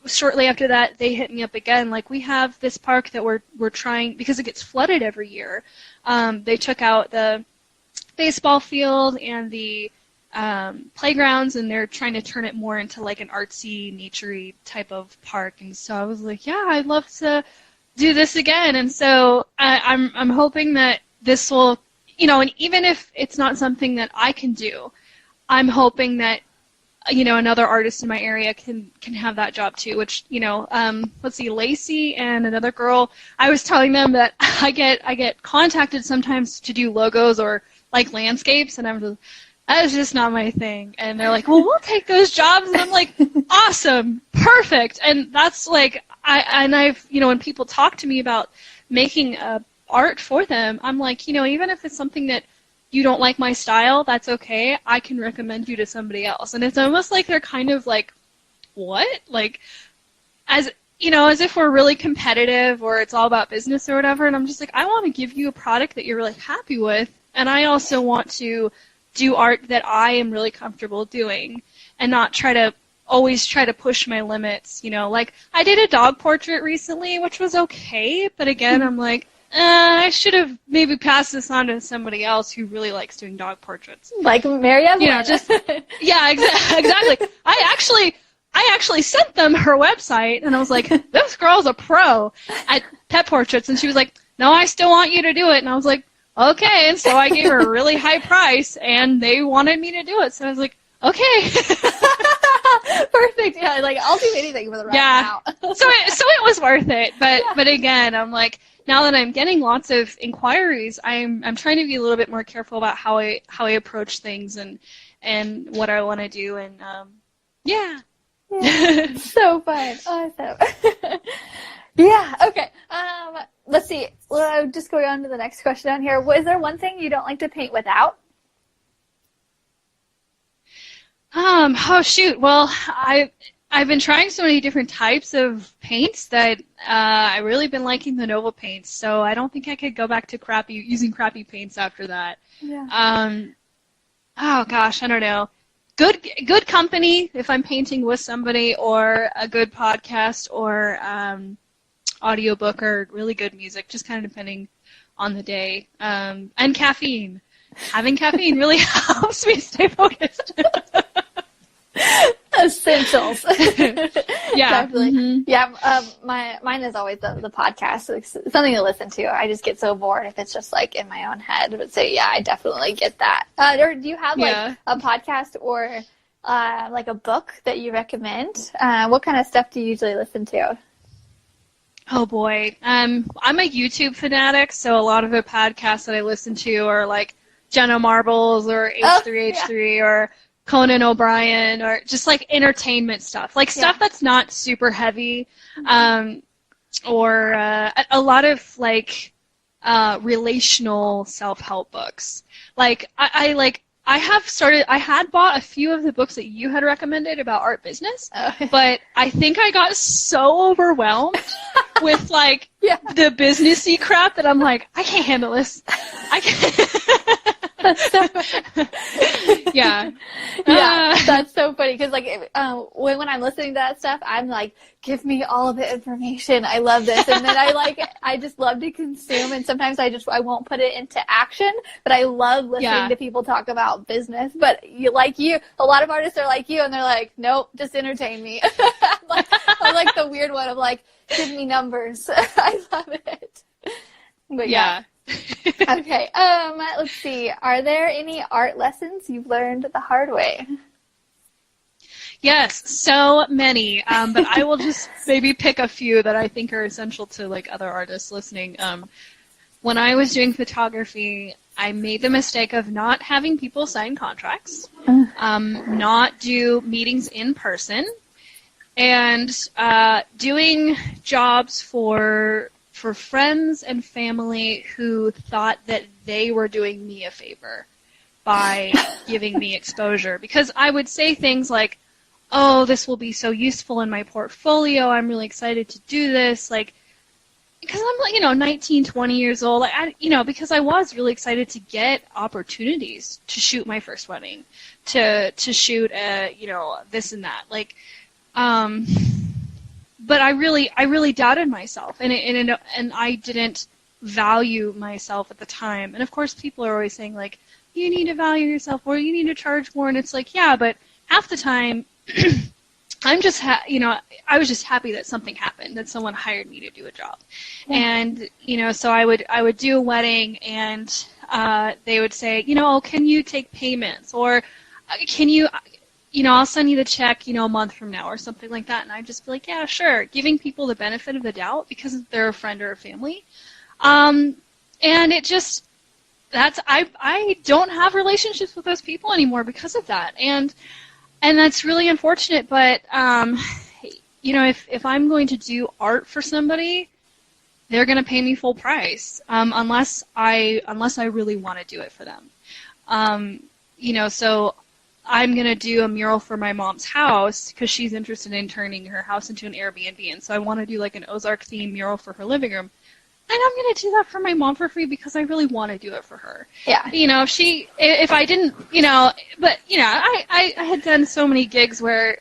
shortly after that, they hit me up again. Like, we have this park that we're trying, because it gets flooded every year. They took out the baseball field and the playgrounds, and they're trying to turn it more into like an artsy, naturey type of park. And so I was like, yeah, I'd love to do this again. And so I'm hoping that this will, and even if it's not something that I can do, I'm hoping that another artist in my area can have that job too. Which let's see, Lacey and another girl. I was telling them that I get contacted sometimes to do logos or like landscapes, and I'm just, that is just not my thing. And they're like, well, we'll take those jobs. And I'm like, awesome, perfect. And that's like, I've, when people talk to me about making art for them, I'm like, even if it's something that you don't like my style, that's okay. I can recommend you to somebody else. And it's almost like they're kind of like, what? Like, as if we're really competitive or it's all about business or whatever. And I'm just like, I want to give you a product that you're really happy with. And I also want to do art that I am really comfortable doing and not always try to push my limits, Like, I did a dog portrait recently, which was okay, but again, I'm like, I should have maybe passed this on to somebody else who really likes doing dog portraits. Like Mary Evelyn. Yeah, exactly. I actually sent them her website, and I was like, this girl's a pro at pet portraits, and she was like, no, I still want you to do it, and I was like, okay, and so I gave her a really high price, and they wanted me to do it, so I was like, okay. Perfect. Yeah, like, I'll do anything for the right amount. so it was worth it, but again, I'm like, now that I'm getting lots of inquiries, I'm trying to be a little bit more careful about how I approach things and what I want to do, and yeah. So fun. Awesome. Yeah, okay. Let's see. Well, just go on to the next question down here. Is there one thing you don't like to paint without? Oh shoot. Well, I've been trying so many different types of paints that I've really been liking the Nova paints. So I don't think I could go back to using crappy paints after that. Yeah. Oh gosh, I don't know. Good company if I'm painting with somebody, or a good podcast, or audiobook, or really good music, just kind of depending on the day. And caffeine. Having caffeine really helps me stay focused. Essentials. Yeah. Definitely. Mm-hmm. Yeah, mine is always the podcast. It's something to listen to. I just get so bored if it's just like in my own head. But so yeah, I definitely get that. Or do you have like a podcast or like a book that you recommend? What kind of stuff do you usually listen to? Oh boy. I'm a YouTube fanatic, so a lot of the podcasts that I listen to are like Jenna Marbles or H3H3 or Conan O'Brien, or just like entertainment stuff, like stuff that's not super heavy, or a lot of like relational self-help books. Like I had bought a few of the books that you had recommended about art business, but I think I got so overwhelmed with like the businessy crap that I'm like, I can't handle this. I can't. Yeah. That's so funny because like when I'm listening to that stuff, I'm like, give me all of the information. I love this, and then I just love to consume, and sometimes I won't put it into action, but I love listening to people talk about business. But a lot of artists are like you, and they're like, nope, just entertain me. I'm like the weird one of like, give me numbers. I love it. But yeah. Okay, let's see. Are there any art lessons you've learned the hard way? Yes, so many. But I will just maybe pick a few that I think are essential to like other artists listening. When I was doing photography, I made the mistake of not having people sign contracts, not do meetings in person, and doing jobs for friends and family who thought that they were doing me a favor by giving me exposure. Because I would say things like, oh, this will be so useful in my portfolio, I'm really excited to do this, like, because I'm 19, 20 years old, because I was really excited to get opportunities to shoot my first wedding, to shoot, this and that, like, but I really doubted myself, and I didn't value myself at the time. And of course, people are always saying like, you need to value yourself, or you need to charge more, and it's like, yeah, but half the time, I'm just I was just happy that something happened, that someone hired me to do a job, and so I would do a wedding, and they would say, can you take payments, or can you. I'll send you the check, a month from now or something like that. And I'd just be like, yeah, sure. Giving people the benefit of the doubt because they're a friend or a family. And it just, I don't have relationships with those people anymore because of that. And that's really unfortunate. But, if I'm going to do art for somebody, they're going to pay me full price, unless I really want to do it for them. So I'm going to do a mural for my mom's house because she's interested in turning her house into an Airbnb. And so I want to do like an Ozark-themed mural for her living room. And I'm going to do that for my mom for free because I really want to do it for her. Yeah. If I didn't, I had done so many gigs where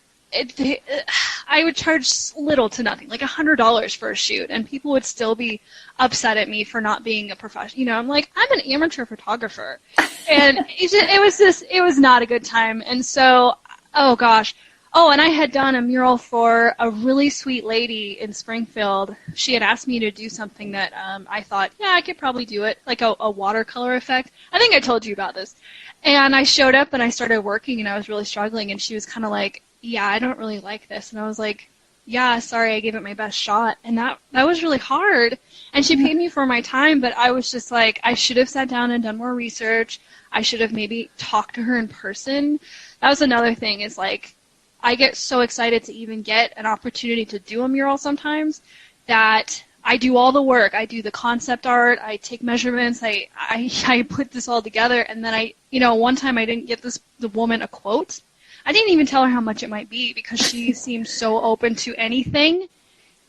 I would charge little to nothing, like $100 for a shoot, and people would still be upset at me for not being a professional. I'm like, I'm an amateur photographer, and it was not a good time. And so, oh gosh, and I had done a mural for a really sweet lady in Springfield. She had asked me to do something that I thought, yeah, I could probably do it, like a watercolor effect. I think I told you about this. And I showed up and I started working, and I was really struggling, and she was kind of like, yeah, I don't really like this. And I was like, yeah, sorry, I gave it my best shot. And that was really hard. And she paid me for my time, but I was just like, I should have sat down and done more research. I should have maybe talked to her in person. That was another thing, is like, I get so excited to even get an opportunity to do a mural sometimes that I do all the work. I do the concept art. I take measurements. I put this all together. And then one time I didn't get the woman a quote. I didn't even tell her how much it might be because she seemed so open to anything,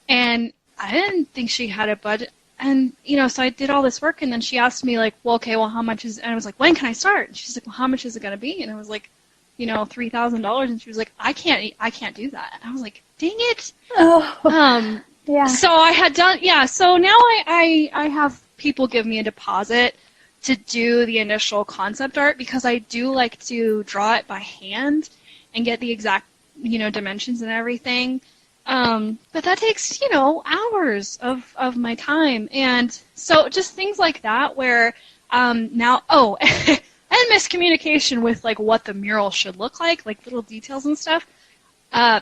and I didn't think she had a budget. And, so I did all this work, and then she asked me, like, well, okay, well, how much is, and I was like, when can I start? And she's like, well, how much is it going to be? And I was like, $3,000, and she was like, I can't do that. And I was like, dang it. Oh, yeah. So I had done, so now I have people give me a deposit to do the initial concept art because I do like to draw it by hand and get the exact, dimensions and everything. But that takes, hours of my time. And so just things like that where now, and miscommunication with, like, what the mural should look like little details and stuff.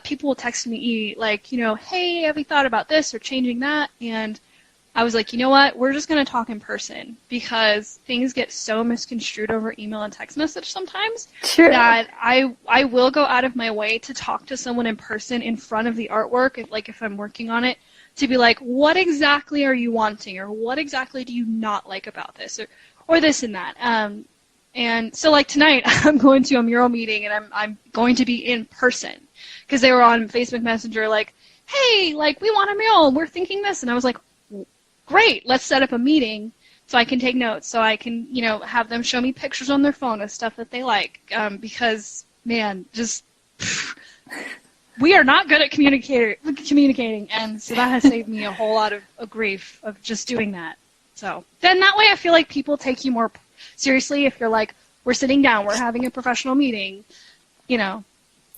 People will text me, like, hey, have you thought about this or changing that? And I was like, you know what? We're just going to talk in person because things get so misconstrued over email and text message sometimes that I will go out of my way to talk to someone in person in front of the artwork, if I'm working on it, to be like, what exactly are you wanting, or what exactly do you not like about this, or this and that. And so, like, tonight I'm going to a mural meeting, and I'm going to be in person because they were on Facebook Messenger like, hey, like, we want a mural, we're thinking this. And I was like, great, let's set up a meeting so I can take notes, so I can, have them show me pictures on their phone of stuff that they like, because, man, just, we are not good at communicating, and so that has saved me a whole lot of grief of just doing that. So then that way I feel like people take you more seriously if you're like, we're sitting down, we're having a professional meeting,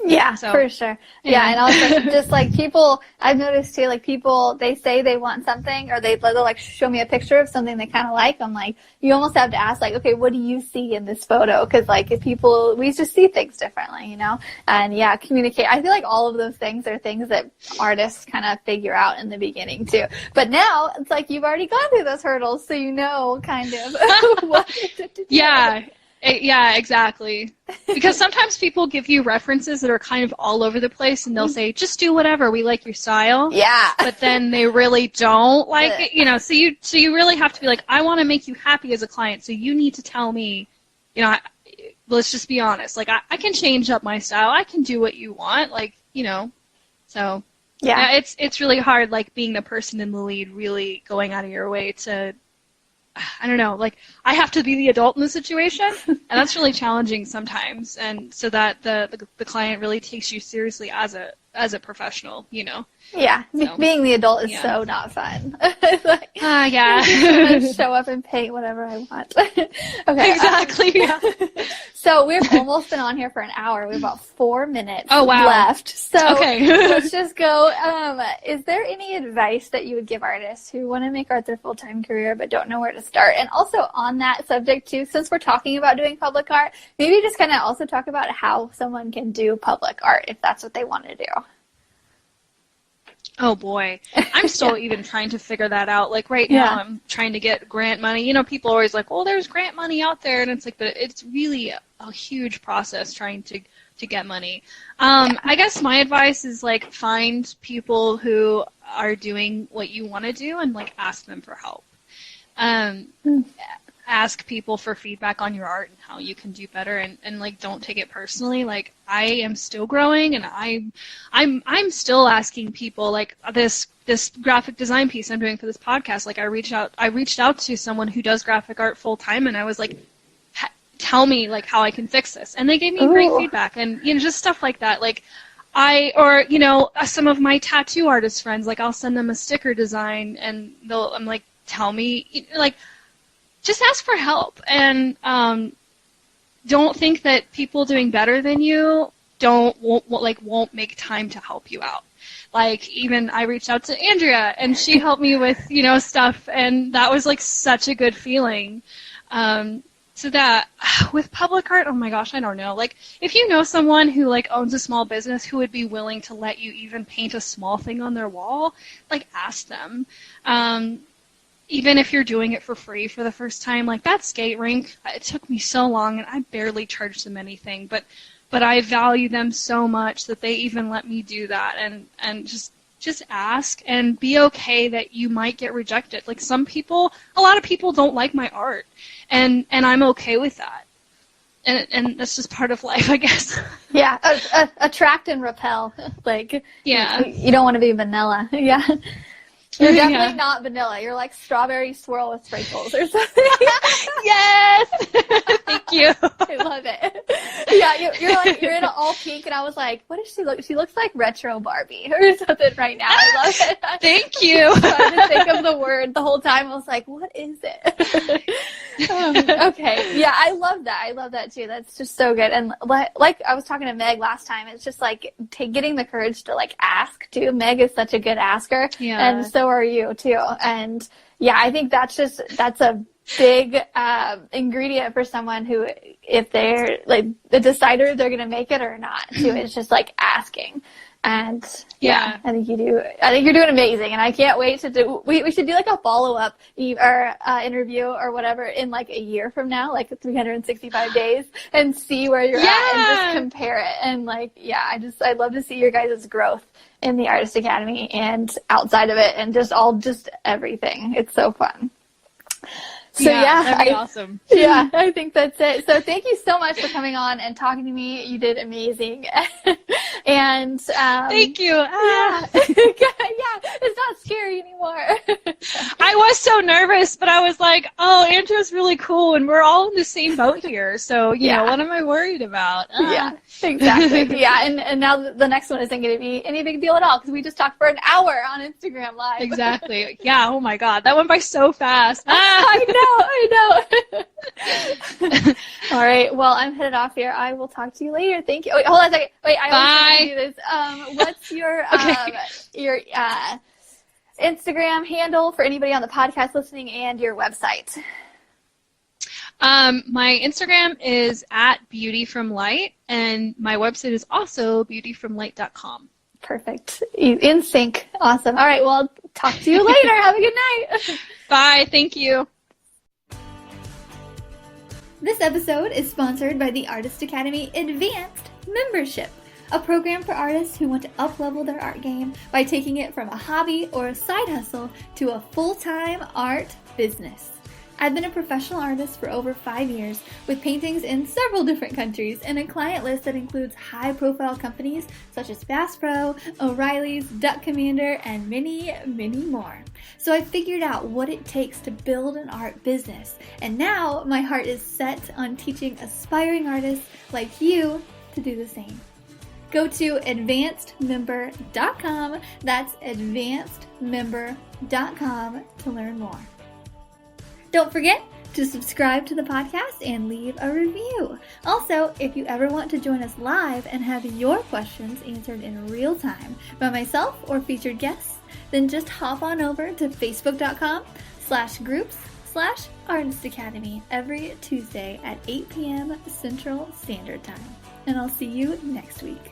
Yeah, So, for sure. Yeah, and also just like people, I've noticed too, like people, they say they want something or they'll like show me a picture of something they kind of like. I'm like, you almost have to ask like, okay, what do you see in this photo? Because like if people, we just see things differently, you know? And yeah, communicate. I feel like all of those things are things that artists kind of figure out in the beginning too. But now it's like you've already gone through those hurdles, so you know kind of what to do. Yeah, exactly. Because sometimes people give you references that are kind of all over the place, and they'll say, just do whatever, we like your style. Yeah. But then they really don't like it, you know, so you really have to be like, I want to make you happy as a client, so you need to tell me, you know, let's just be honest. Like, I can change up my style. I can do what you want, like, you know, so. Yeah, it's really hard, like, being the person in the lead, really going out of your way to, I don't know, like, I have to be the adult in the situation, and that's really challenging sometimes, and so that the client really takes you seriously as a professional, you know. Yeah, so, being the adult is so not fun. Like, yeah. Show up and paint whatever I want. Okay. Exactly, yeah. So we've almost been on here for an hour. We have about 4 minutes wow. left. So okay. let's just go. Is there any advice that you would give artists who want to make art their full-time career but don't know where to start? And also on that subject too, since we're talking about doing public art, maybe just kind of also talk about how someone can do public art if that's what they want to do. Oh boy, I'm still even trying to figure that out. Like right now, I'm trying to get grant money. You know, people are always like, "Oh, there's grant money out there," and it's like, but it's really a huge process trying to get money. I guess my advice is like find people who are doing what you want to do and like ask them for help. Ask people for feedback on your art and how you can do better, and like don't take it personally. Like I am still growing, and I'm still asking people like this graphic design piece I'm doing for this podcast. Like I reached out to someone who does graphic art full time, and I was like, tell me like how I can fix this, and they gave me great feedback, and you know, just stuff like that. Like you know, some of my tattoo artist friends, like I'll send them a sticker design, and I'm like, tell me, like, just ask for help, and don't think that people doing better than you won't make time to help you out. Like, even I reached out to Andrea, and she helped me with, you know, stuff, and that was like such a good feeling. So that with public art, oh my gosh, I don't know. Like, if you know someone who like owns a small business who would be willing to let you even paint a small thing on their wall, like ask them. Even if you're doing it for free for the first time, like that skate rink, it took me so long, and I barely charged them anything, but I value them so much that they even let me do that, and just ask and be okay that you might get rejected. Like a lot of people don't like my art, and I'm okay with that. And that's just part of life, I guess. Yeah, attract and repel. Like, yeah, you don't want to be vanilla. Yeah. You're definitely not vanilla. You're like strawberry swirl with sprinkles or something. Yes! Thank you. I love it. Yeah, you're in all pink, and I was like, what does she look? She looks like retro Barbie or something right now. I love it. Thank you. I was trying to think of the word the whole time. I was like, what is it? Okay. Yeah, I love that. I love that too. That's just so good. And like I was talking to Meg last time, it's just like getting the courage to like ask too. Meg is such a good asker. Yeah. And so are you too. And yeah, I think that's a big ingredient for someone who, if they're like the decider, they're going to make it or not too. It's just like asking. And yeah, I think you're doing amazing, and I can't wait to do. We should do like a follow-up or interview or whatever in like a year from now, like 365 days, and see where you're at and just compare it. And like, I'd love to see your guys' growth in the Artist Academy and outside of it, and just everything. It's so fun. So that'd be awesome. Yeah, I think that's it. So thank you so much for coming on and talking to me. You did amazing. And thank you. Yeah, it's not scary. scary anymore. I was so nervous, but I was like, oh, Andrew's really cool, and we're all in the same boat here. So, you know, what am I worried about? Yeah, exactly. Yeah, and now the next one isn't going to be any big deal at all because we just talked for an hour on Instagram Live. Exactly. Yeah, oh my God. That went by so fast. I know. All right, well, I'm headed off here. I will talk to you later. Thank you. Wait, hold on a second. Wait, I always want to do this. What's your Instagram handle for anybody on the podcast listening and your website? My Instagram is @beautyfromlight, and my website is also beautyfromlight.com. Perfect. In sync. Awesome. All right, well, talk to you later. Have a good night. Bye. Thank you. This episode is sponsored by the Artist Academy Advanced Membership, a program for artists who want to up-level their art game by taking it from a hobby or a side hustle to a full-time art business. I've been a professional artist for over 5 years with paintings in several different countries and a client list that includes high-profile companies such as Bass Pro, O'Reilly's, Duck Commander, and many, many more. So I figured out what it takes to build an art business, and now my heart is set on teaching aspiring artists like you to do the same. Go to advancedmember.com, that's advancedmember.com to learn more. Don't forget to subscribe to the podcast and leave a review. Also, if you ever want to join us live and have your questions answered in real time by myself or featured guests, then just hop on over to facebook.com/groups/Artist Academy every Tuesday at 8 p.m. Central Standard Time. And I'll see you next week.